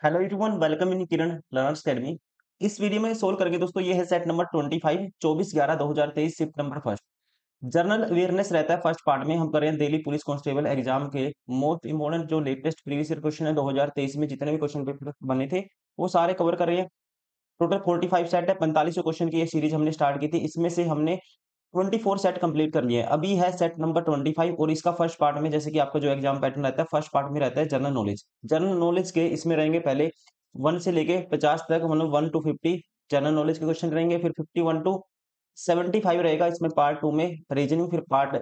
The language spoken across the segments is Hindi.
Hello everyone, welcome in Kiran learners academy. इस वीडियो में सोल्व करेंगे दोस्तों। ये है set number 25 24/11/2023 shift number first. General awareness रहता है फर्स्ट पार्ट में। हम कर रहे हैं दिल्ली पुलिस कांस्टेबल एग्जाम के मोस्ट इंपोर्टेंट जो लेटेस्ट प्रीवियस ईयर क्वेश्चन है 2023 में जितने भी क्वेश्चन पेपर बने थे वो सारे कवर कर रहे हैं। टोटल 45 सेट है, 45 क्वेश्चन की ये सीरीज हमने स्टार्ट की थी। इसमें से हमने 24 सेट कंप्लीट कर लिए हैं। अभी है सेट नंबर 25 और इसका फर्स्ट पार्ट में जैसे कि आपका जो एग्जाम पैटर्न रहता है फर्स्ट पार्ट में रहता है जनरल नॉलेज। जनरल नॉलेज के इसमें रहेंगे पहले 1 से लेके 50 तक, मतलब 1 टू 50 जनरल नॉलेज के क्वेश्चन रहेंगे। फिर 51 टू 75 रहेगा इसमें पार्ट 2 में रीजनिंग। फिर पार्ट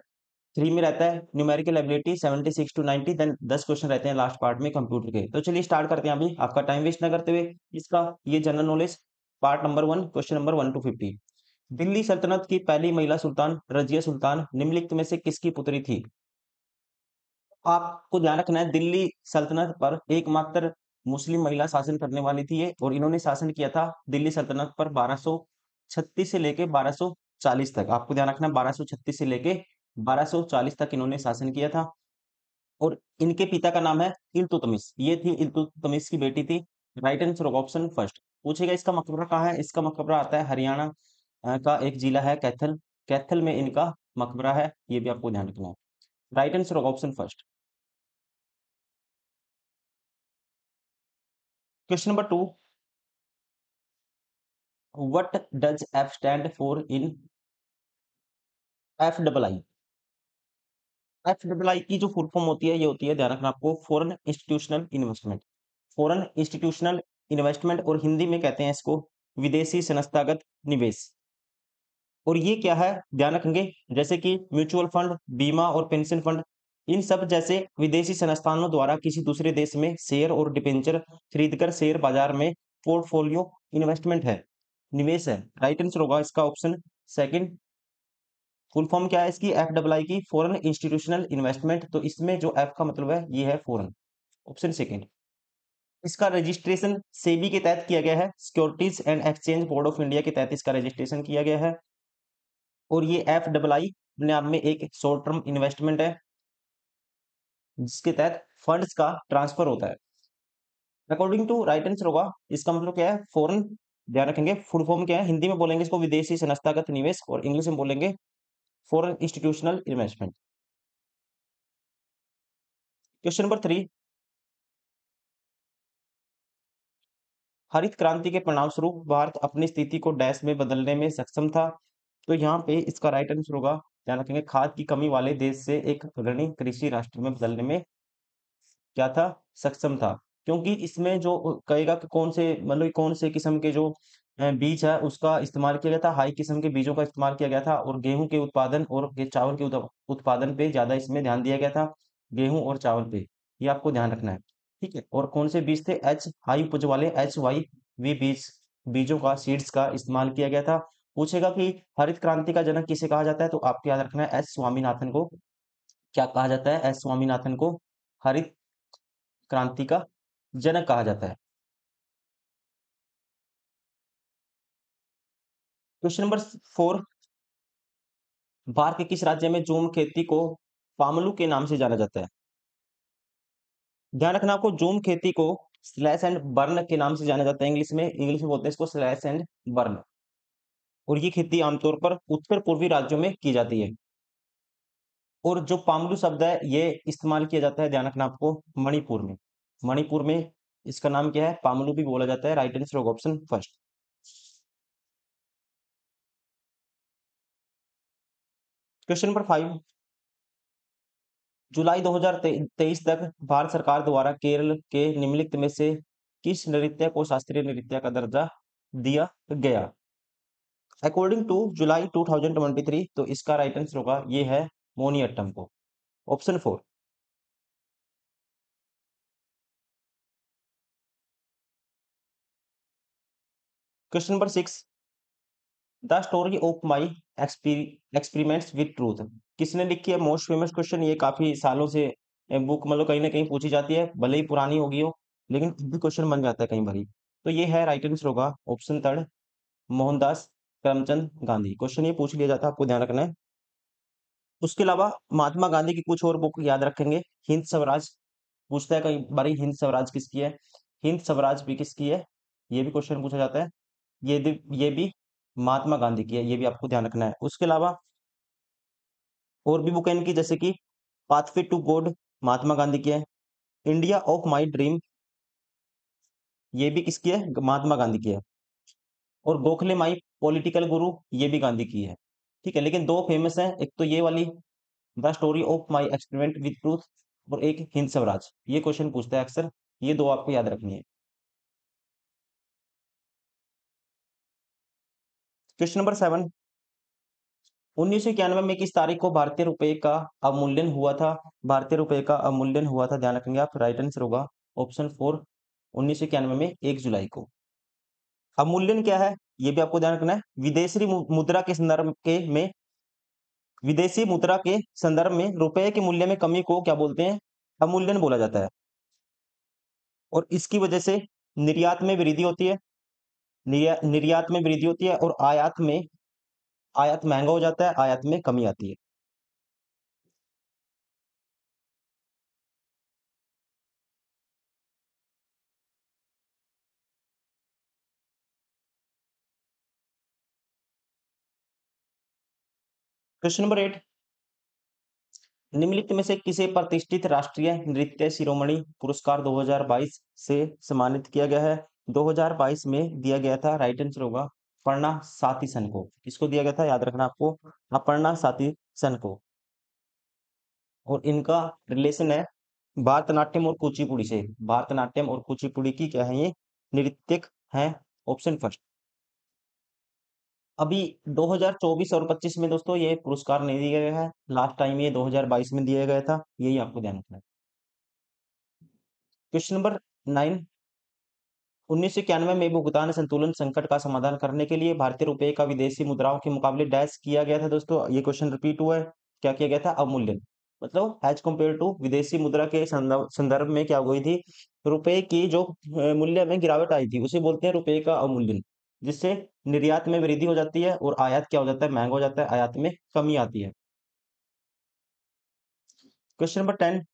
3 में रहता है numerical ability 76 to 90। Then 10 question रहते हैं लास्ट पार्ट में कंप्यूटर के। तो चलिए स्टार्ट करते हैं अभी, आपका टाइम वेस्ट ना करते हुए। इसका ये general knowledge part number 1 question number 1 to 50। Delhi सल्तनत की पहली महिला सुल्तान रजिया सुल्तान निम्नलिखित में से किसकी पुत्री थी? आपको ध्यान रखना है, दिल्ली सल्तनत पर एकमात्र मुस्लिम महिला शासन करने वाली थी ये, और इन्होंने शासन किया था दिल्ली सल्तनत पर 1236 से लेके 1240 तक। आपको ध्यान रखना है 1236 से लेके 1240 तक इन्होंने शासन किया था। और इनके पिता का नाम है इल्तुतमिश। ये थी इल्तुतमिश की बेटी थी। Right answer option first. पूछेगा इसका मकबरा कहाँ है? इसका मकबरा आता है हरियाणा का एक जिला है कैथल। कैथल में इनका मकबरा है, ये भी आपको ध्यान रखना है। Right answer option first. Question number 2, what does F stand for in F double I? F double आई की जो फुल फॉर्म होती है ये होती है, ध्यान रखना आपको, foreign institutional investment. Foreign institutional investment, और हिंदी में कहते हैं इसको विदेशी संस्थागत निवेश। और ये क्या है ध्यान रखेंगे, जैसे कि म्यूचुअल फंड, बीमा और पेंशन फंड, इन सब जैसे विदेशी संस्थानों द्वारा किसी दूसरे देश में शेयर और डिबेंचर खरीदकर शेयर बाजार में पोर्टफोलियो इन्वेस्टमेंट है, निवेश है। राइट आंसर होगा इसका ऑप्शन सेकंड। फुल फॉर्म क्या है इसकी? एफ डबल आई की, फॉरेन इंस्टीट्यूशनल इन्वेस्टमेंट। तो इसमें जो एफ का मतलब है ये है फॉरेन, ऑप्शन सेकंड। इसका रजिस्ट्रेशन सेबी के तहत किया गया है, securities and exchange board of India के तहत इसका रजिस्ट्रेशन किया गया है। और ये एफ डबल आई अपने आप में एक शॉर्ट टर्म इन्वेस्टमेंट है जिसके तहत फंड्स का ट्रांसफर होता है। अकॉर्डिंग टू राइट आंसर होगा इसका मतलब क्या है? फॉरेन। ध्यान रखेंगे फुल फॉर्म क्या है, हिंदी में बोलेंगे इसको विदेशी संस्थागत निवेश, और इंग्लिश में बोलेंगे foreign institutional investment. Question number 3, हरित क्रांति के परिणाम स्वरूप भारत अपनी स्थिति को डैश में बदलने में सक्षम था। तो यहाँ पे इसका राइट आंसर होगा, ध्यान रखेंगे, खाद की कमी वाले देश से एक अग्रणी कृषि राष्ट्र में बदलने में क्या था? सक्षम था। क्योंकि इसमें जो कहेगा कि कौन से, मतलब कौन से किस्म के जो बीज है उसका इस्तेमाल किया गया था, हाई किस्म के बीजों का इस्तेमाल किया गया था, और गेहूं के उत्पादन और चावल के उत्पादन पे ज्यादा इसमें ध्यान दिया गया था, गेहूं और चावल पे। ये आपको ध्यान रखना है, ठीक है। और कौन से बीज थे? एच हाई उपज वाले HYV बीजों का, सीड्स का इस्तेमाल किया गया था। पूछेगा कि हरित क्रांति का जनक किसे कहा जाता है? तो आपको याद रखना है एस स्वामीनाथन को। क्या कहा जाता है? एस स्वामीनाथन को हरित क्रांति का जनक कहा जाता है। क्वेश्चन नंबर 4, भारत के किस राज्य में जूम खेती को पामलू के नाम से जाना जाता है? ध्यान रखना आपको, जूम खेती को स्लैश एंड बर्न के नाम से जाना जाता है। इंग्लिश में बोलते हैं इसको स्लैश एंड बर्न। और ये खेती आमतौर पर उत्तर पूर्वी राज्यों में की जाती है। और जो पामलू शब्द है ये इस्तेमाल किया जाता है, ध्यान रखना आपको, मणिपुर में। मणिपुर में इसका नाम क्या है? पामलू भी बोला जाता है। राइट आंसर होगा ऑप्शन फर्स्ट। क्वेश्चन नंबर 5, जुलाई 2023 तक भारत सरकार द्वारा केरल के निम्नलिखित में से किस नृत्य को शास्त्रीय नृत्य का दर्जा दिया गया? अकॉर्डिंग टू जुलाई 2023, तो इसका राइट आंसर होगा ये है मोनियट्टम को, option 4। Question number 6, the story of my experiments with truth किसने लिखी है? मोस्ट फेमस क्वेश्चन, ये काफी सालों से बुक मतलब कहीं ना कहीं पूछी जाती है, भले ही पुरानी होगी हो, लेकिन अब भी क्वेश्चन बन जाता है कई बार। तो ये है राइट आंसर होगा option third, Mohandas Karamchand Gandhi. Question ये पूछ लिया जाता है, आपको ध्यान रखना है। उसके अलावा महात्मा गांधी की कुछ और बुक याद रखेंगे। हिंद स्वराज पूछता है कई बार, हिंद स्वराज किसकी है? हिंद स्वराज भी किसकी है, ये भी क्वेश्चन पूछा जाता है। ये भी महात्मा गांधी की है, ये भी आपको ध्यान रखना है। उसके अलावा और भी बुक है इनकी, जैसे कि pathway to God Mahatma Gandhi की है। इंडिया ऑफ माई ड्रीम, ये भी किसकी है, महात्मा गांधी की है। और गोखले माई पॉलिटिकल गुरु, ये भी गांधी की है। ठीक है, लेकिन दो फेमस हैं, एक तो ये वाली the story of my experiment with truth, और एक हिंद स्वराज। ये क्वेश्चन पूछता है अक्सर, ये दो आपको याद रखनी है। क्वेश्चन नंबर 7, 1991 में किस तारीख को भारतीय रुपए का अवमूल्यन हुआ था? भारतीय रुपए का अवमूल्यन हुआ था, ध्यान रखेंगे आप। राइट आंसर होगा ऑप्शन 4, 1991 में 1 जुलाई को। अवमूल्यन क्या है, ये भी आपको ध्यान रखना है। मुद्रा के संदर्भ के में विदेशी मुद्रा के संदर्भ में रुपए के मूल्य में कमी को क्या बोलते हैं? अवमूल्यन बोला जाता है। और इसकी वजह से निर्यात में वृद्धि होती है, निर्यात में वृद्धि होती है, और आयात महंगा हो जाता है, आयात में कमी आती है। क्वेश्चन नंबर 8, निम्नलिखित में से किसे प्रतिष्ठित राष्ट्रीय नृत्य शिरोमणि पुरस्कार 2022 से सम्मानित किया गया है? 2022 में दिया गया था, राइट आंसर होगा अपर्णा साथीसन को। किसको दिया गया था, याद रखना आपको, अपर्णा साथीसन को। और इनका रिलेशन है भारतनाट्यम और कुचिपुड़ी से। भारतनाट्यम और कुचिपुड़ी की क्या है, ये नृत्यक हैं। Option first. अभी 2024 और 25 में दोस्तों ये पुरस्कार नहीं दिया गया है, लास्ट टाइम ये 2022 में दिया गया था, यही आपको ध्यान रखना है। क्वेश्चन नंबर 9, 1991 में भुगतान संतुलन संकट का समाधान करने के लिए भारतीय रुपए का विदेशी मुद्राओं के मुकाबले डैश किया गया था दोस्तों। ये क्वेश्चन रिपीट हुआ है, क्या किया गया था? अवमूल्यन। मतलब एज कंपेयर टू विदेशी मुद्रा के संदर्भ में क्या हुई थी, रुपए की जो मूल्य में गिरावट आई थी, उसे बोलते हैं रुपए का अवमूल्यन, जिससे निर्यात में वृद्धि हो जाती है और आयात क्या हो जाता है, महंगा हो जाता है, आयात में कमी आती है। क्वेश्चन नंबर 10,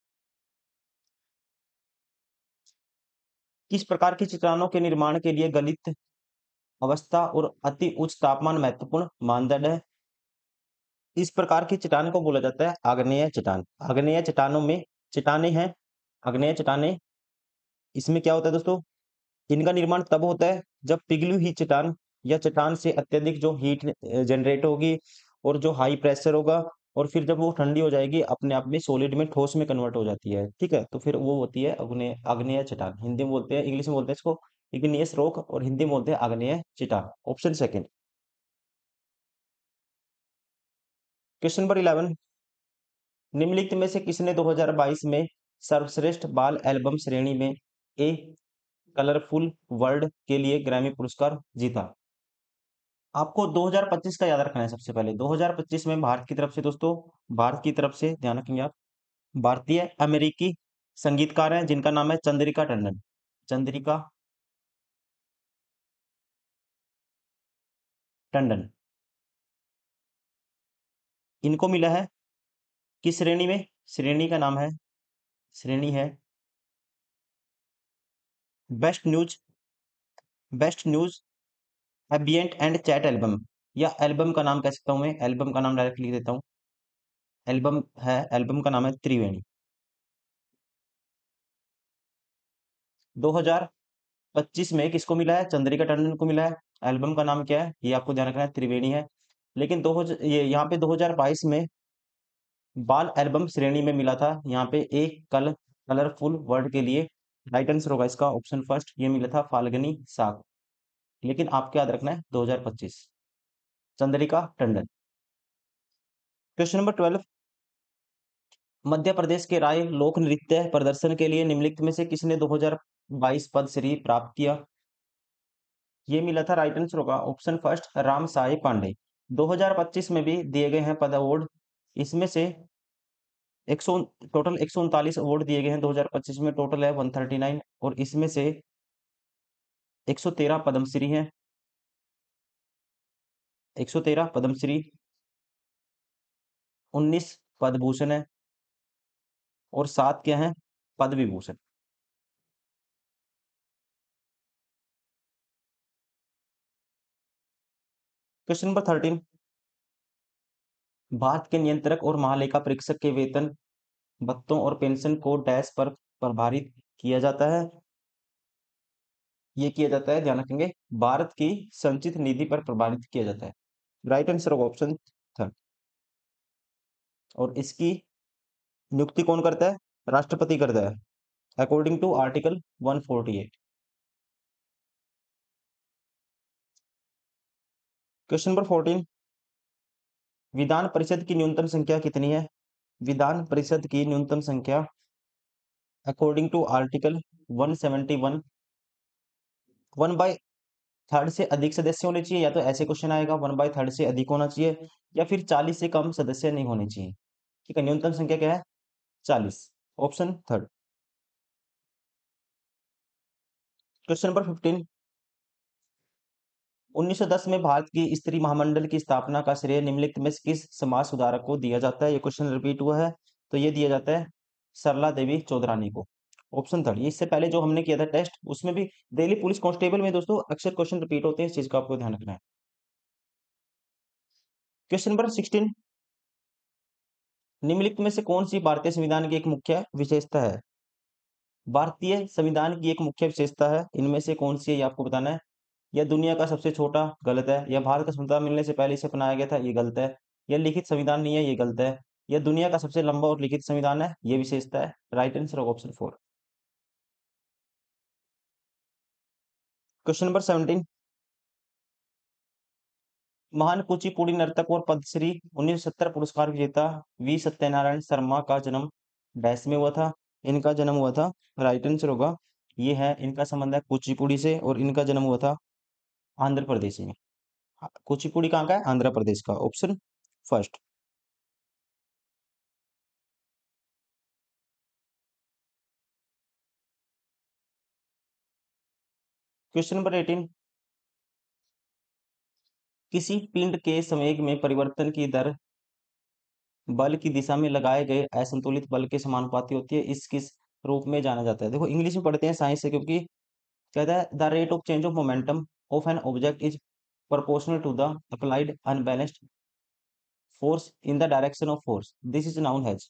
किस प्रकार की चट्टानों के निर्माण के लिए गलित अवस्था और अति उच्च तापमान महत्वपूर्ण मानदंड है? इस प्रकार की चट्टान को बोला जाता है आग्नेय चट्टान। आग्नेय चट्टानों में चट्टाने हैं, आग्नेय चट्टाने, इसमें क्या होता है दोस्तों, इनका निर्माण तब होता है जब पिघली हुई चट्टान या चट्टान से अत्यधिक जो हीट जनरेट होगी और जो हाई प्रेशर होगा, और फिर जब वो ठंडी हो जाएगी अपने आप में सॉलिड में, ठोस में कन्वर्ट हो जाती है। ठीक है, तो फिर वो होती है आग्नेय आग्नेय चट्टान। हिंदी में बोलते हैं, इंग्लिश में बोलते हैं इसको इग्नियस रॉक, और हिंदी में बोलते हैं आग्नेय चट्टान। Option second. क्वेश्चन नंबर 11, निम्नलिखित में से किसने 2022 में सर्वश्रेष्ठ बाल एल्बम श्रेणी में ए कलरफुल वर्ल्ड के लिए ग्रैमी पुरस्कार जीता? आपको 2025 का याद रखना है सबसे पहले। 2025 में भारत की तरफ से दोस्तों, भारत की तरफ से ध्यान रखेंगे आप, भारतीय अमेरिकी संगीतकार हैं जिनका नाम है चंद्रिका टंडन। चंद्रिका टंडन, इनको मिला है किस श्रेणी में? श्रेणी का नाम है, श्रेणी है best news, best news ambient and chat album, या एल्बम का नाम कह सकता हूं मैं, एल्बम का नाम डायरेक्ट लिख देता हूं। एल्बम है, एल्बम का नाम है त्रिवेणी। 2025 में किसको मिला है? चंद्रिका टंडन को मिला है। एल्बम का नाम क्या है, ये आपको ध्यान रखना है, त्रिवेणी है। लेकिन ये यहाँ पे 2022 में बाल एल्बम श्रेणी में मिला था, यहाँ पे एक कलरफुल वर्ड के लिए। राइट आंसर होगा इसका ऑप्शन फर्स्ट, ये मिला था फाल्गुनी साग। लेकिन आपको याद रखना है 2025, चंद्रिका टंडन। क्वेश्चन नंबर 12, मध्य प्रदेश के राय लोक नृत्य प्रदर्शन के लिए निम्नलिखित में से किसने 2022 पद्मश्री प्राप्त किया? ये मिला था, राइट आंसर होगा ऑप्शन फर्स्ट राम साई पांडे। 2025 में भी दिए गए हैं पद अवार्ड, इसमें से 100 टोटल 139 अवार्ड दिए गए हैं 2025 में, टोटल है 139, और इसमें से 113 पद्मश्री हैं, 113 पद्मश्री, 19 पद्म भूषण है, और 7 क्या हैं, पद्म विभूषण। क्वेश्चन नंबर 13, भारत के नियंत्रक और महालेखा परीक्षक के वेतन, भत्तों और पेंशन को डैश पर प्रभारित किया जाता है। ये किया जाता है, ध्यान रखेंगे, भारत की संचित निधि पर प्रभारित किया जाता है। Right answer of option third. और इसकी नियुक्ति कौन करता है? राष्ट्रपति करता है, according to article 148। Question number 14, विधान परिषद की न्यूनतम संख्या कितनी है? विधान परिषद की न्यूनतम संख्या अकॉर्डिंग टू आर्टिकल 171, 1/3 से अधिक सदस्य होने चाहिए, या तो ऐसे क्वेश्चन आएगा 1/3 से अधिक होना चाहिए, या फिर 40 से कम सदस्य नहीं होने चाहिए। ठीक है, न्यूनतम संख्या क्या है? 40, ऑप्शन थर्ड। क्वेश्चन नंबर 15, 1910 में भारत की स्त्री महामंडल की स्थापना का श्रेय निम्नलिखित में से किस समाज सुधारक को दिया जाता है? ये क्वेश्चन रिपीट हुआ है, तो ये दिया जाता है सरला देवी चौधरानी को, ऑप्शन थर्ड। इससे पहले जो हमने किया था टेस्ट, उसमें भी दिल्ली पुलिस कांस्टेबल में दोस्तों अक्सर क्वेश्चन रिपीट होते हैं, इस चीज का आपको ध्यान रखना है। क्वेश्चन नंबर 16, निम्नलिखित में से कौन सी भारतीय संविधान की एक मुख्य विशेषता है? भारतीय संविधान की एक मुख्य विशेषता है, इनमें से कौन सी है ये आपको बताना है। यह दुनिया का सबसे छोटा, गलत है। यह भारत का स्वतंत्रता मिलने से पहले इसे अपनाया गया था, ये गलत है। यह लिखित संविधान नहीं है, ये गलत है। यह दुनिया का सबसे लंबा और लिखित संविधान है, ये विशेषता है। Right answer of option 4। Question number 17, महान कुचिपुड़ी नर्तक और पद्मश्री 1970 पुरस्कार विजेता वी सत्यनारायण शर्मा का जन्म डैश में हुआ था? इनका जन्म हुआ था, राइट आंसर होगा, ये है, इनका संबंध है कुचिपुड़ी से, और इनका जन्म हुआ था आंध्र प्रदेश में। कुचिपुड़ी कहाँ का है? आंध्र प्रदेश का, ऑप्शन फर्स्ट। क्वेश्चन नंबर 18, किसी पिंड के संवेग में परिवर्तन की दर बल की दिशा में लगाए गए असंतुलित बल के समानुपाती होती है, इस किस रूप में जाना जाता है? देखो इंग्लिश में पढ़ते हैं साइंस से, क्योंकि कहता है the rate of change of momentum of an object is proportional to the applied unbalanced force in the direction of force, this is known has.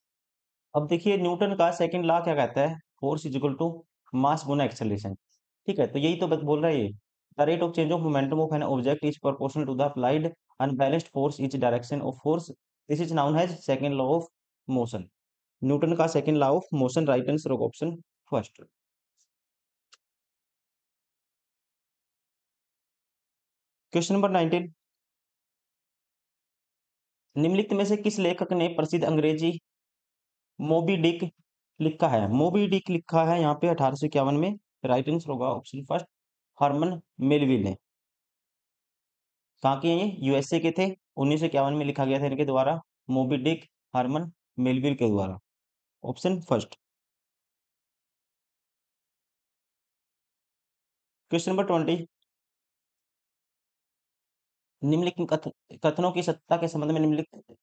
अब देखिए न्यूटन का सेकंड लॉ क्या कहता है? Force is equal to mass गुना एक्सेलरेशन। ठीक है, तो यही तो बोल रहा है ये, the rate of change of momentum of an object is proportional to the applied unbalanced force is direction of force, this is known has second law of motion. Newton का second law of motion, right answer of option first. Question number 19, निम्नलिखित में से किस लेखक ने प्रसिद्ध अंग्रेजी मोबी डिक लिखा है? मोबी डिक लिखा है यहाँ पे 1851 में, राइट आंसर होगा ऑप्शन फर्स्ट, हरमन मेलविल ने। कहाँ के हैं ये? यूएसए के थे। 1951 में लिखा गया था इनके द्वारा, मोबी डिक, हरमन मेलविल के द्वारा, ऑप्शन फर्स्ट। क्वेश्चन नंबर 20, निम्नलिखित कथनों की सत्ता के संबंध में निम्नलिखित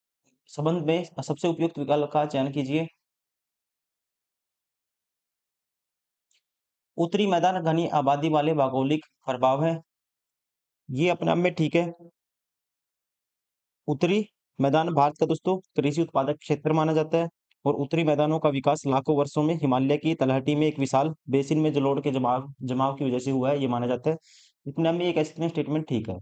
संबंध में सबसे उपयुक्त विकल्प का चयन कीजिए। उत्तरी मैदान घनी आबादी वाले भौगोलिक प्रभाव है, ये अपने आप में ठीक है। उत्तरी मैदान भारत का दोस्तों कृषि उत्पादक क्षेत्र माना जाता है, और उत्तरी मैदानों का विकास लाखों वर्षों में हिमालय की तलहटी में एक विशाल बेसिन में जलोढ़ के जमाव जमाव की वजह से हुआ है, ये माना जाता है। इतने में एक ऐसे स्टेटमेंट ठीक है।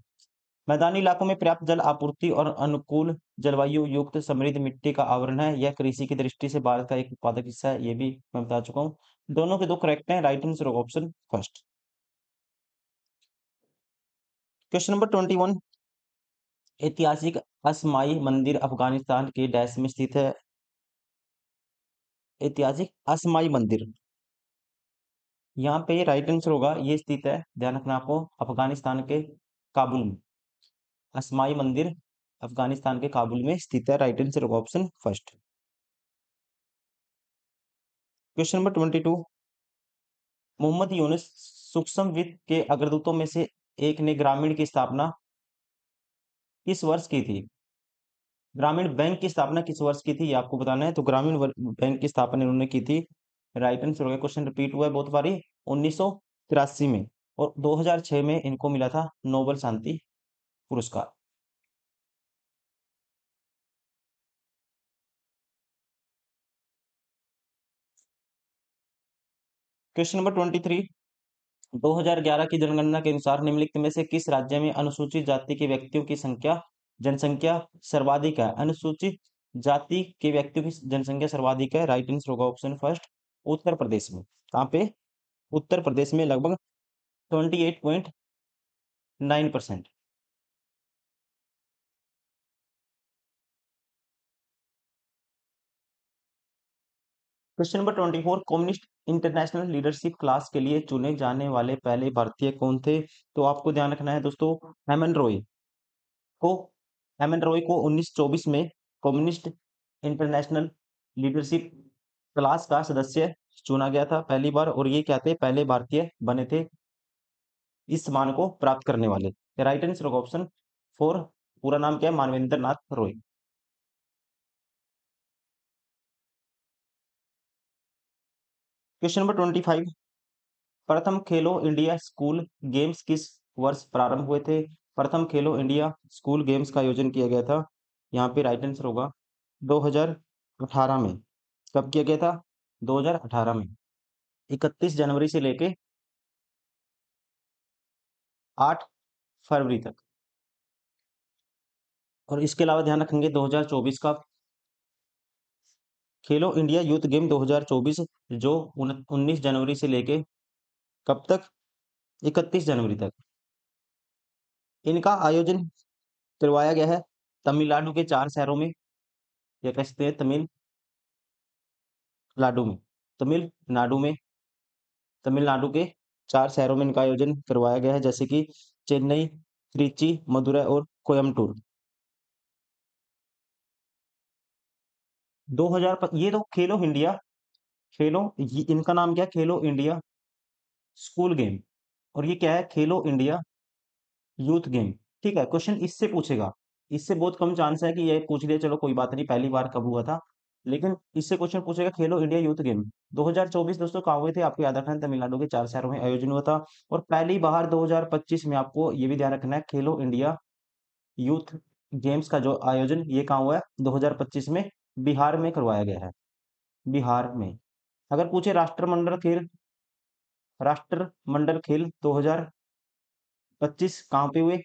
मैदानी इलाकों में पर्याप्त जल आपूर्ति और अनुकूल जलवायु युक्त समृद्ध मिट्टी का आवरण है, यह कृषि की दृष्टि से भारत का एक उत्पादक हिस्सा है, ये भी मैं बता चुका हूँ। दोनों के दो करेक्ट हैं, right answer option first. Question number 21, ऐतिहासिक असमाई मंदिर अफगानिस्तान के डैश में स्थित है? ऐतिहासिक असमाई मंदिर, यहाँ पे राइट आंसर होगा, ये स्थित है, ध्यान रखना आपको, अफगानिस्तान के काबुल में। असमाई मंदिर अफगानिस्तान के काबुल में स्थित है, राइट आंसर होगा option first. Question number 22, Mohammad Yunus सूक्ष्म वित्त के अग्रदूतों में से एक ने ग्रामीण की स्थापना किस वर्ष की थी? ग्रामीण बैंक की स्थापना किस वर्ष की थी, ये आपको बताना है। तो ग्रामीण बैंक की स्थापना इन्होंने की थी, राइट आंसर हो गया। क्वेश्चन रिपीट हुआ है बहुत बारी, 1983 में, और 2006 में इनको मिला था नोबल शांति पुरस्कार। क्वेश्चन नंबर 23, 2011 की जनगणना के अनुसार निम्नलिखित में से किस राज्य में अनुसूचित जाति के व्यक्तियों की संख्या जनसंख्या सर्वाधिक है? अनुसूचित जाति के व्यक्तियों की जनसंख्या सर्वाधिक है। राइट आंसर होगा ऑप्शन फर्स्ट, उत्तर प्रदेश में। कहाँ पे? उत्तर प्रदेश में लगभग 28.9%। Question number 24, communist international leadership class के लिए चुने जाने वाले पहले भारतीय कौन थे? तो आपको ध्यान रखना है दोस्तों, हेमन रॉय को हेमन रॉय को 1924 में कम्युनिस्ट इंटरनेशनल लीडरशिप क्लास का सदस्य चुना गया था पहली बार, और ये क्या थे? पहले भारतीय बने थे इस सम्मान को प्राप्त करने वाले। राइट आंसर होगा ऑप्शन फोर, पूरा नाम क्या है? मानवेंद्र नाथ रॉय। क्वेश्चन नंबर 25, प्रथम खेलो इंडिया स्कूल गेम्स किस वर्ष प्रारंभ हुए थे? प्रथम खेलो इंडिया स्कूल गेम्स का आयोजन किया गया था, यहाँ पे राइट आंसर होगा 2018 में। कब किया गया था? 2018 में, 31 जनवरी से लेके 8 फरवरी तक। और इसके अलावा ध्यान रखेंगे 2024 का खेलो इंडिया यूथ गेम 2024, जो 19 जनवरी से लेके कब तक? 31 जनवरी तक। इनका आयोजन करवाया गया है तमिलनाडु के 4 शहरों में, या कह सकते हैं तमिलनाडु में तमिलनाडु में तमिलनाडु के 4 शहरों में इनका आयोजन करवाया गया है, जैसे कि चेन्नई, त्रिची, मदुरै और कोयम्बटूर। 2000 ये तो खेलो इंडिया, इनका नाम क्या है? खेलो इंडिया स्कूल गेम, और ये क्या है? खेलो इंडिया यूथ गेम। ठीक है, क्वेश्चन इससे पूछेगा, इससे बहुत कम चांस है कि ये पूछ लिया, चलो कोई बात नहीं, पहली बार कब हुआ था, लेकिन इससे क्वेश्चन पूछेगा खेलो इंडिया यूथ गेम 2024 दोस्तों कहाँ हुए थे? आपको याद रखना है, तमिलनाडु के 4 शहरों में आयोजन हुआ था। और पहली बार 2025 में आपको ये भी ध्यान रखना है, खेलो इंडिया यूथ गेम्स का जो आयोजन ये कहाँ हुआ है? 2025 में बिहार में करवाया गया है, बिहार में। अगर पूछे राष्ट्रमंडल खेल 2025 कहाँ पे हुए?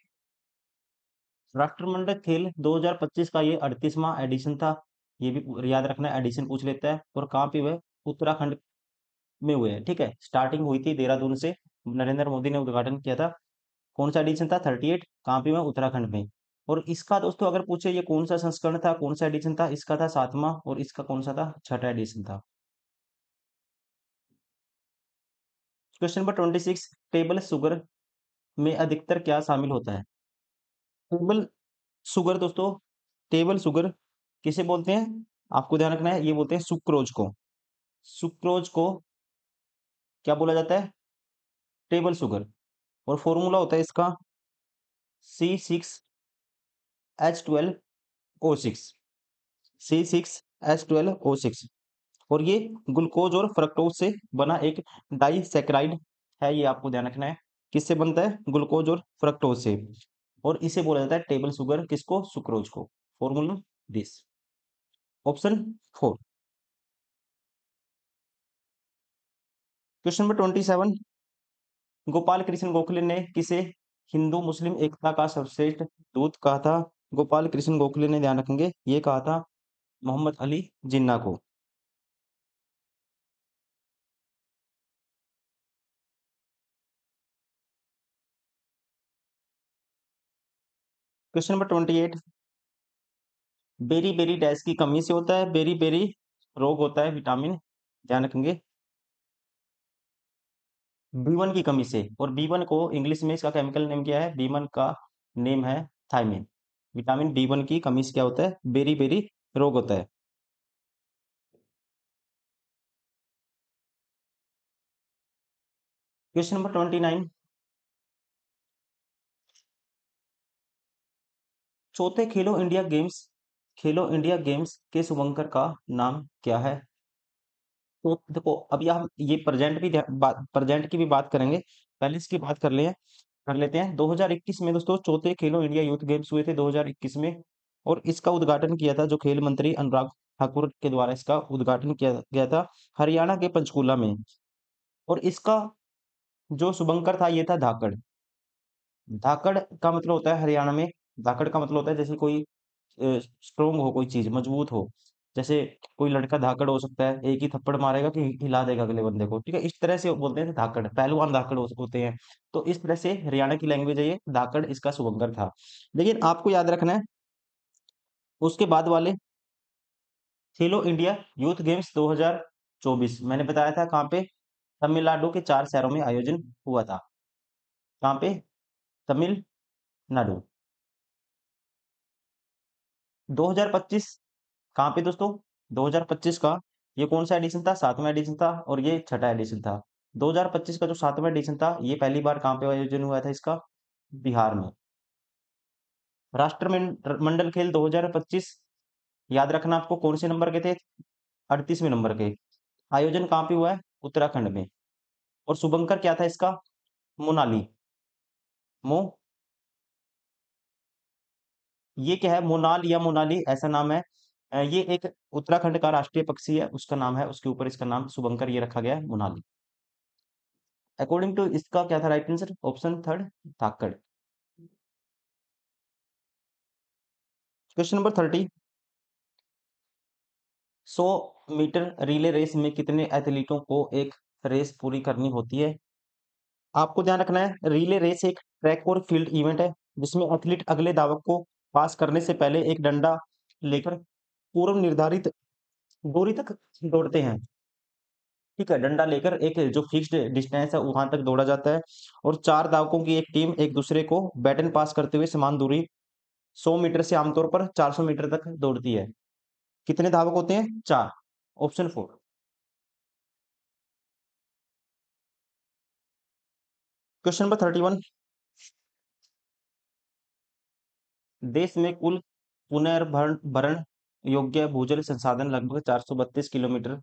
राष्ट्रमंडल खेल 2025 का ये 38वां एडिशन था, ये भी याद रखना, एडिशन पूछ लेता है। और कहाँ पे हुए? उत्तराखंड में हुए हैं। ठीक है, स्टार्टिंग हुई थी देहरादून से, नरेंद्र मोदी ने उद्घाटन किया था। कौन सा एडिशन था? 38। कहाँ पे हुआ? उत्तराखंड में। और इसका दोस्तों अगर पूछे ये कौन सा संस्करण था, कौन सा एडिशन था? इसका था 7वां, और इसका कौन सा था? 6ठा एडिशन था। क्वेश्चन नंबर 26, टेबल शुगर में अधिकतर क्या शामिल होता है? टेबल शुगर दोस्तों, टेबल शुगर किसे बोलते हैं? आपको ध्यान रखना है, ये बोलते हैं सुक्रोज को। सुक्रोज को क्या बोला जाता है? Table sugar. और फॉर्मूला होता है इसका C6H12O6, C6H12O6। और ये ग्लूकोज और फ्रक्टोज से बना एक डाइसैकेराइड है, ये आपको ध्यान रखना है। किससे बनता है? ग्लूकोज और फ्रक्टोज से। और इसे बोला जाता है टेबल शुगर, किसको? सुक्रोज को। Formula this, option 4। Question number 27, Gopal Krishna Gokhale ने किसे हिंदू मुस्लिम एकता का सर्वश्रेष्ठ दूत कहा था? गोपाल कृष्ण गोखले ने, ध्यान रखेंगे, ये कहा था मोहम्मद अली जिन्ना को। Question number 28, beriberi dash की कमी से होता है? बेरी बेरी रोग होता है विटामिन, ध्यान रखेंगे, B1 की कमी से। और B1 को इंग्लिश में इसका केमिकल नेम क्या है? B1 का नेम है थायमिन। विटामिन B1 की कमी से क्या होता है? बेरी बेरी रोग होता है। क्वेश्चन नंबर 29, चौथे खेलो इंडिया गेम्स के शुभंकर का नाम क्या है? तो देखो, अभी हम ये प्रेजेंट की भी बात करेंगे, पहले इसकी बात कर लेते हैं। 2021 में दोस्तों चौथे खेलो इंडिया यूथ गेम्स हुए थे 2021 में, और इसका उद्घाटन किया था जो खेल मंत्री अनुराग ठाकुर के द्वारा, इसका उद्घाटन किया गया था हरियाणा के पंचकूला में। और इसका जो शुभंकर था ये था धाकड़। धाकड़ का मतलब होता है हरियाणा में, धाकड़ का मतलब होता है जैसे कोई स्ट्रोंग हो, कोई चीज मजबूत हो। जैसे कोई लड़का धाकड़ हो सकता है, एक ही थप्पड़ मारेगा कि हिला देगा अगले बंदे को, ठीक है, इस तरह से बोलते हैं धाकड़, पहलवान धाकड़ होते हैं। तो इस तरह से हरियाणा की लैंग्वेज है ये, धाकड़ इसका शुभंकर था। लेकिन आपको याद रखना है उसके बाद वाले, खेलो इंडिया यूथ गेम्स 2024 मैंने बताया था कहाँ पे, तमिलनाडु के 4 शहरों में आयोजन हुआ था। कहाँ पे? तमिलनाडु। 2025 कहाँ पे दोस्तों? 2025 का ये कौन सा एडिशन था? 7वां एडिशन था, और ये छठा एडिशन था। 2025 का जो 7वां एडिशन था ये पहली बार कहाँ पे आयोजन हुआ था इसका? बिहार में। राष्ट्रमंडल खेल 2025 याद रखना आपको, कौन से नंबर के थे? 38वें नंबर के। आयोजन कहाँ पे हुआ है? उत्तराखंड में। और शुभंकर क्या था इसका? मोनाली। मो ये क्या है? मोनाल या मोनाली ऐसा नाम है। ये एक उत्तराखंड का राष्ट्रीय पक्षी है, उसका नाम है, उसके ऊपर इसका नाम शुभंकर ये रखा गया है, मोनाली। अकॉर्डिंग टू इसका क्या था राइट आंसर? ऑप्शन थर्ड, धाकड़। Question number 30। 100 meter relay race में कितने एथलीटों को एक रेस पूरी करनी होती है? आपको ध्यान रखना है रिले रेस एक ट्रैक और फील्ड इवेंट है जिसमें एथलीट अगले धावक को पास करने से पहले एक डंडा लेकर पूर्व निर्धारित दूरी तक दौड़ते हैं। ठीक है, डंडा लेकर एक जो फिक्स्ड डिस्टेंस है वहां तक दौड़ा जाता है, और 4 धावकों की एक टीम एक दूसरे को बैटन पास करते हुए समान दूरी 100 मीटर से आमतौर पर 400 मीटर तक दौड़ती है। कितने धावक होते हैं? 4। ऑप्शन 4। Question number 31। देश में कुल पुनर्भरण भरण योग्य भूजल संसाधन लगभग 432 किलोमीटर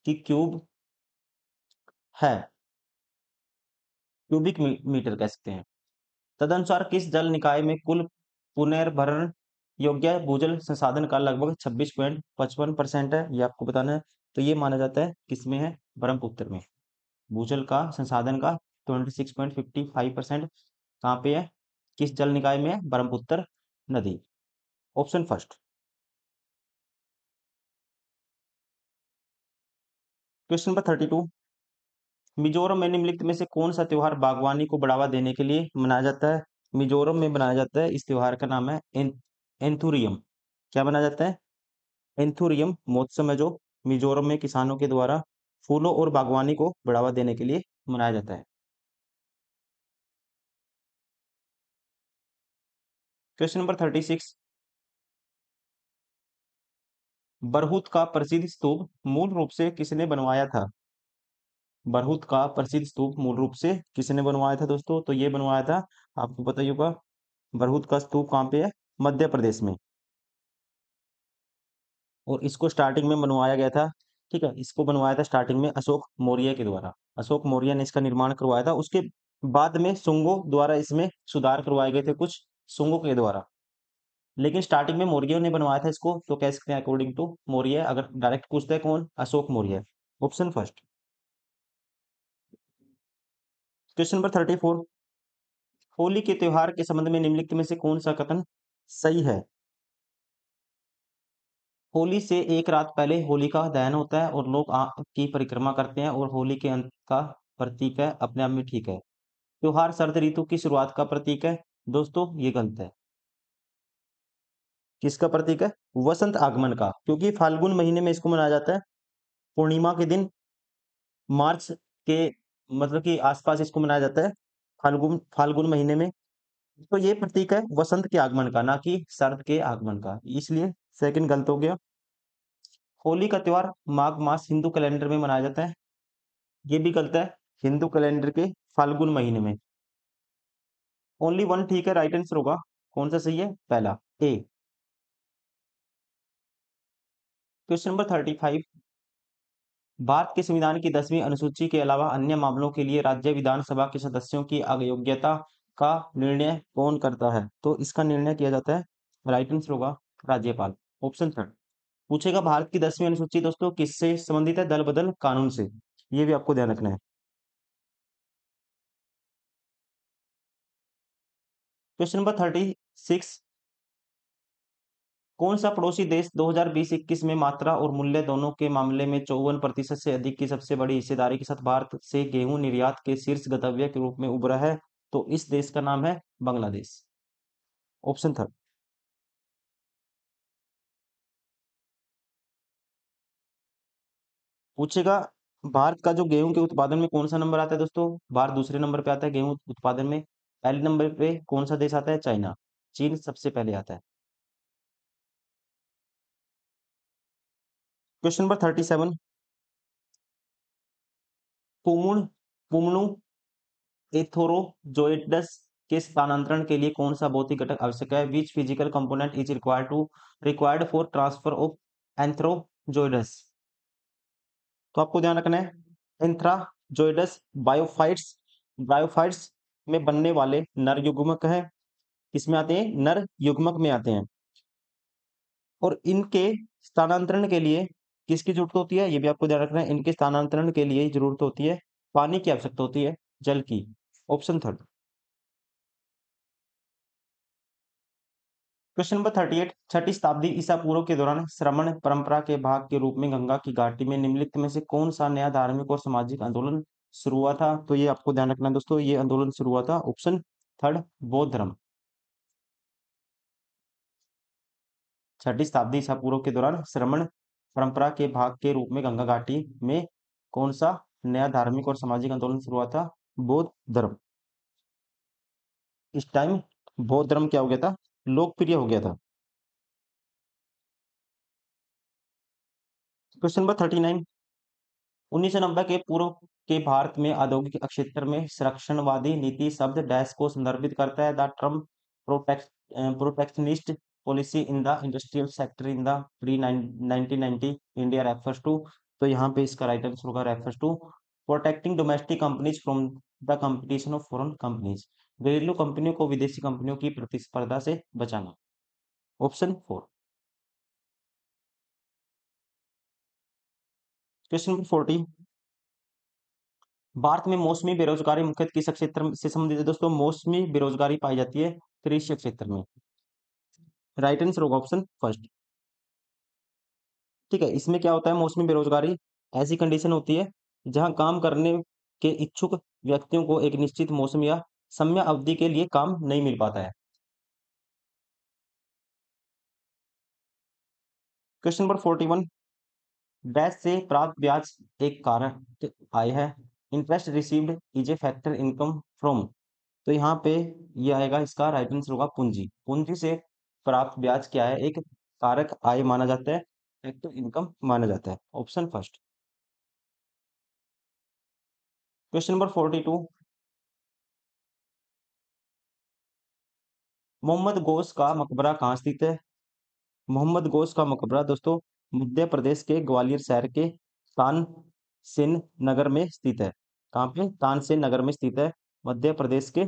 की क्यूब है, मीटर कह सकते हैं। तदनुसार किस जल निकाय में कुल पुनर्भरण योग्य भूजल संसाधन का लगभग 26.55% है, ये आपको बताना है। तो ये माना जाता है किसमें है? ब्रह्मपुत्र में। भूजल का संसाधन का 26.55% कहाँ पे है? किस जल निकाय में है? ब्रह्मपुत्र नदी। Option first. Question number 32। Mizoram में निम्नलिखित में से कौन सा त्योहार बागवानी को बढ़ावा देने के लिए मनाया जाता है? मिजोरम में मनाया जाता है, इस त्योहार का नाम है एंथुरियम। क्या मनाया जाता है? एंथुरियम महोत्सव है जो मिजोरम में किसानों के द्वारा फूलों और बागवानी को बढ़ावा देने के लिए मनाया जाता है। Question number 36। बरहुत का प्रसिद्ध स्तूप मूल रूप से किसने बनवाया था? बरहुत का प्रसिद्ध स्तूप मूल रूप से किसने बनवाया था दोस्तों? तो ये बनवाया था, आपको पता ही होगा, बरहुत का स्तूप कहाँ पे है? मध्य प्रदेश में। और इसको स्टार्टिंग में बनवाया गया था, ठीक है, इसको बनवाया था स्टार्टिंग में अशोक मौर्य के द्वारा। अशोक मौर्य ने इसका निर्माण करवाया था, उसके बाद में शुंगों द्वारा इसमें सुधार करवाए गए थे कुछ, शुंगों के द्वारा। लेकिन स्टार्टिंग में मौर्यों ने बनवाया था इसको, तो कह सकते हैं अकॉर्डिंग टू मौर्य। अगर डायरेक्ट पूछते हैं कौन? Ashok Maurya. Option first. Question number 34। Holi के त्योहार के संबंध में निम्नलिखित में से कौन सा कथन सही है? होली से एक रात पहले होलिका दहन होता है और लोग आग की परिक्रमा करते हैं, और होली के अंत का प्रतीक है, अपने आप में ठीक है। त्योहार शरद ऋतु की शुरुआत का प्रतीक है। दोस्तों ये गलत है। किसका प्रतीक है? वसंत आगमन का, क्योंकि फाल्गुन महीने में इसको मनाया जाता है, पूर्णिमा के दिन, मार्च के मतलब कि आसपास इसको मनाया जाता है, फाल्गुन फाल्गुन महीने में। तो ये प्रतीक है वसंत के आगमन का, ना कि शरद के आगमन का, इसलिए सेकंड गलत हो गया। होली का त्योहार माघ मास हिंदू कैलेंडर में मनाया जाता है, ये भी गलत है, हिंदू कैलेंडर के फाल्गुन महीने में। ओनली वन ठीक है, राइट आंसर होगा। कौन सा सही है? पहला, ए। Question number 35। भारत के संविधान की 10वीं अनुसूची के अलावा अन्य मामलों के लिए राज्य विधानसभा के सदस्यों की अयोग्यता का निर्णय कौन करता है? तो इसका निर्णय किया जाता है, राइट आंसर होगा राज्यपाल। Option third. पूछेगा भारत की 10वीं अनुसूची दोस्तों किससे संबंधित है? दल बदल कानून से। ये भी आपको ध्यान रखना है। क्वेश्चन नंबर 36, कौन सा पड़ोसी देश 2020-21 में मात्रा और मूल्य दोनों के मामले में 54% से अधिक की सबसे बड़ी हिस्सेदारी के साथ भारत से गेहूं निर्यात के शीर्ष गंतव्य के रूप में उभरा है? तो इस देश का नाम है बांग्लादेश। Option third. पूछेगा, भारत का जो गेहूं के उत्पादन में कौन सा नंबर आता है दोस्तों? भारत दूसरे नंबर पे आता है गेहूं उत्पादन में। पहले नंबर पे कौन सा देश आता है? चाइना। चीन सबसे पहले आता है। क्वेश्चन नंबर 37, पुमुन पुमनु एथोरोजोइडस के स्थानांतरण के लिए कौन सा भौतिक घटक आवश्यक है? Which physical component is required for transfer of antherozoids? तो आपको ध्यान रखना है, एंथ्राजोइडस बायोफाइट्स बायोफाइट्स में बनने वाले नर युग्मक है। किसमें आते हैं? नर युग्मक में आते हैं। और इनके स्थानांतरण के लिए किसकी जरूरत होती है? ये भी आपको ध्यान रखना है, इनके स्थानांतरण के लिए जरूरत होती है पानी की, आवश्यकता होती है जल की। Option third. क्वेश्चन नंबर 38, छठी शताब्दी ईसा पूर्व के दौरान श्रमण परंपरा के भाग के रूप में गंगा की घाटी में निम्नलिखित में से कौन सा नया धार्मिक और सामाजिक आंदोलन शुरू हुआ था? तो ये आपको ध्यान रखना है दोस्तों, ये आंदोलन शुरू हुआ था ऑप्शन थर्ड, बौद्ध धर्म। छठी शताब्दी ईसा पूर्व के दौरान श्रमण परंपरा के भाग के रूप में गंगा घाटी में कौन सा नया धार्मिक और सामाजिक आंदोलन शुरू हुआ था? बौद्ध धर्म। इस टाइम बौद्ध धर्म क्या हो गया था? लोकप्रिय हो गया था। क्वेश्चन नंबर 39, 1990 के पूर्व के भारत में औद्योगिक क्षेत्र में संरक्षणवादी नीति शब्द डैश को संदर्भित करता है? The term protectionist policy in the industrial sector in the pre 1990 India refers to. तो यहाँ पे इसका राइट आंसर होगा refers to protecting domestic companies from the competition of foreign companies. घरेलू कंपनियों को विदेशी कंपनियों की प्रतिस्पर्धा से बचाना। Option four. Question number 40, Bharat में मौसमी बेरोजगारी मुख्यतः किस क्षेत्र से संबंधित है दोस्तों? मौसमी बेरोजगारी पाई जाती है कृषि क्षेत्र में। राइट आंसर होगा ऑप्शन फर्स्ट। ठीक है, इसमें क्या होता है? मौसमी बेरोजगारी ऐसी कंडीशन होती है जहां काम करने के इच्छुक व्यक्तियों को एक निश्चित मौसम या समय अवधि के लिए काम नहीं मिल पाता है। क्वेश्चन नंबर 41, डैश से प्राप्त ब्याज एक कारक आय है। Interest received is a factor income from. तो यहाँ पे ये आएगा, इसका राइट आंसर होगा पूंजी। पूंजी से प्राप्त ब्याज क्या है? एक कारक आय माना जाता है, फैक्टर इनकम माना जाता है। Option first. Question number 42, Mohammad Ghaus का मकबरा कहाँ स्थित है? मोहम्मद गौस का मकबरा दोस्तों मध्य प्रदेश के ग्वालियर शहर के तानसेन नगर में स्थित है। कहाँ पे? तानसेन नगर में स्थित है, मध्य प्रदेश के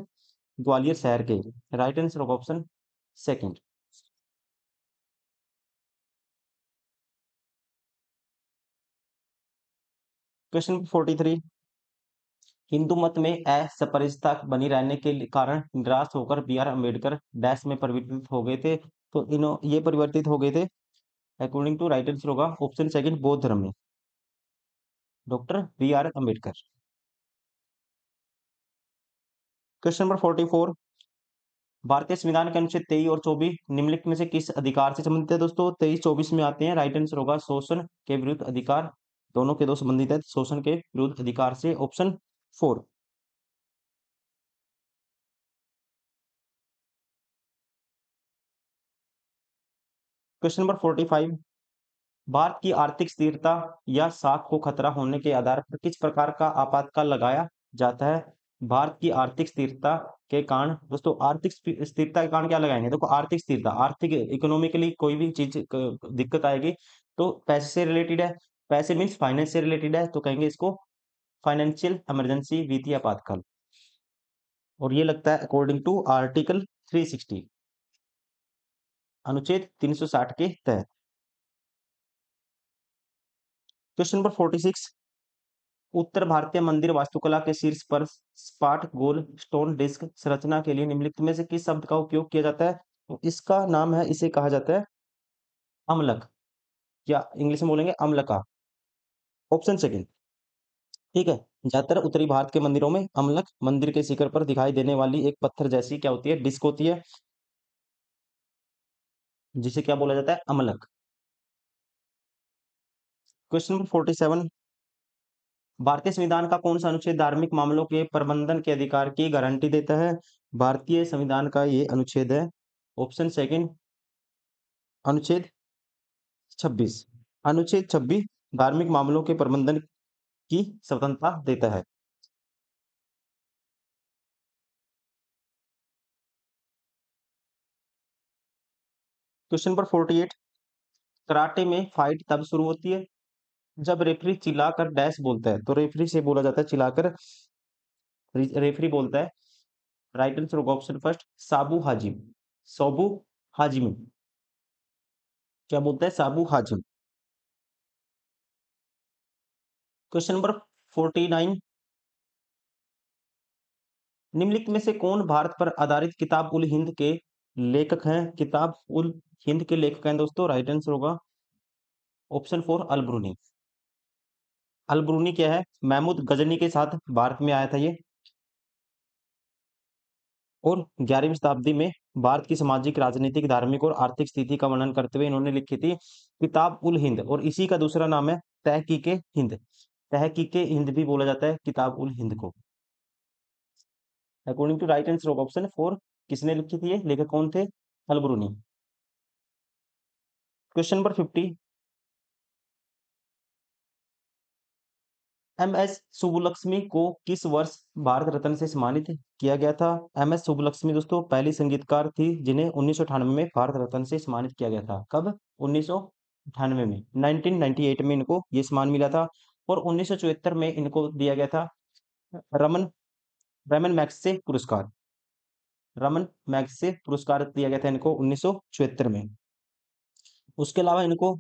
ग्वालियर शहर के। Right answer of option second. Question 43, Hindu मत में असपरिछता बनी रहने के कारण निराश होकर बी आर अम्बेडकर डैश में परिवर्तित हो गए थे। तो इन्हों ये परिवर्तित हो गए थे अकॉर्डिंग टू राइट आंसर होगा ऑप्शन सेकंड, बौद्ध धर्म में। Doctor B R Ambedkar. Question number 44, भारतीय संविधान के अनुच्छेद 23 और 24 निम्नलिखित में से किस अधिकार से संबंधित है दोस्तों? 23-24 में आते हैं। राइट आंसर होगा शोषण के विरुद्ध अधिकार। दोनों के दो संबंधित है शोषण के विरुद्ध अधिकार से। Option four. Question number 45, Bharat की आर्थिक स्थिरता या साख को खतरा होने के आधार पर किस प्रकार का आपातकाल लगाया जाता है? भारत की आर्थिक स्थिरता के कारण दोस्तों, आर्थिक स्थिरता के कारण क्या लगाएंगे? देखो, आर्थिक स्थिरता, आर्थिक इकोनॉमिकली कोई भी चीज दिक्कत आएगी तो पैसे से रिलेटेड है। पैसे मीन्स फाइनेंस से रिलेटेड है, तो कहेंगे इसको फाइनेंशियल इमरजेंसी, वित्तीय आपातकाल। और ये लगता है अकॉर्डिंग टू आर्टिकल 360, अनुच्छेद 360 के तहत। क्वेश्चन नंबर 46, उत्तर भारतीय मंदिर वास्तुकला के शीर्ष पर सपाट गोल स्टोन डिस्क संरचना के लिए निम्नलिखित में से किस शब्द का उपयोग किया जाता है? तो इसका नाम है, इसे कहा जाता है अम्लक, या इंग्लिश में बोलेंगे अम्लका। Option second. ठीक है। ज्यादातर उत्तरी भारत के मंदिरों में अम्लक मंदिर के शिखर पर दिखाई देने वाली एक पत्थर जैसी क्या होती है? डिस्क होती है, जिसे क्या बोला जाता है? अम्लक। Question number 47। भारतीय संविधान का कौन सा अनुच्छेद धार्मिक मामलों के प्रबंधन के अधिकार की गारंटी देता है? भारतीय संविधान का ये अनुच्छेद है, ऑप्शन सेकंड, अनुच्छेद 26। अनुच्छेद 26 धार्मिक मामलों के प्रबंधन की स्वतंत्रता देता है। Question number 48। कराटे में फाइट तब शुरू होती है जब रेफरी चिल्लाकर डैश बोलता है। तो रेफरी से बोला जाता है चिल्लाकर, रेफरी बोलता है। राइट आंसर होगा ऑप्शन फर्स्ट, साबू हाजिम। सोबू हाजिमी। क्या बोलता है? साबू हाजिम। Question number 49। निम्नलिखित में से कौन भारत पर आधारित किताब उल हिंद के लेखक हैं? किताब उल हिंद के लेखक हैं दोस्तों, राइट आंसर होगा ऑप्शन फोर, अल ब्रूनी। अल ब्रूनी क्या है? महमूद गजनी के साथ भारत में आया था ये, और 11वीं शताब्दी में भारत की सामाजिक, राजनीतिक, धार्मिक और आर्थिक स्थिति का वर्णन करते हुए इन्होंने लिखी थी किताब उल हिंद, और इसी का दूसरा नाम है तहकीके हिंद। तहकीके हिंद भी बोला जाता है किताब उल हिंद को। अकॉर्डिंग टू राइट आंसर होगा ऑप्शन फोर। किसने लिखी थी ये? लेखक कौन थे? Al Biruni. Question number 50। M S Subbulakshmi को किस वर्ष भारत रत्न से सम्मानित किया गया था? एम एस सुब्बुलक्ष्मी दोस्तों पहली संगीतकार थी जिन्हें 1998 में भारत रत्न से सम्मानित किया गया था। कब? 1998 में, 1998 में इनको ये सम्मान मिला था। और 1974 में इनको दिया गया था रमन रमन मैग्सेसे पुरस्कार। रमन मैग्सेसे पुरस्कार दिया गया था इनको 1974 में। उसके अलावा इनको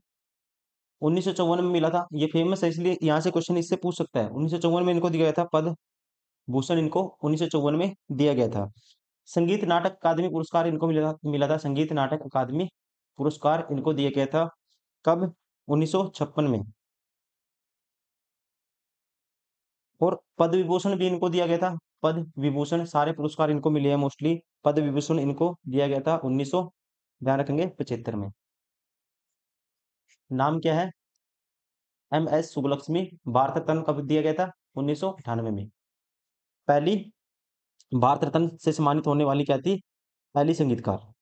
1954 में मिला था, ये फेमस है इसलिए यहाँ से क्वेश्चन इससे पूछ सकता है। 1954 में इनको दिया गया था पद्म भूषण, इनको 1954 में दिया गया था। संगीत नाटक अकादमी पुरस्कार इनको मिला था संगीत नाटक अकादमी पुरस्कार इनको दिया गया था कब? 1956 में। और पद्म विभूषण भी इनको दिया गया था। पद्म विभूषण, सारे पुरस्कार इनको मिले हैं मोस्टली। पद्म विभूषण इनको दिया गया था 1900, ध्यान रखेंगे, 75 में। नाम क्या है? M S Subbulakshmi. भारत रत्न कब दिया गया था? 1998 में। पहली भारत रत्न से सम्मानित होने वाली क्या थी? पहली संगीतकार।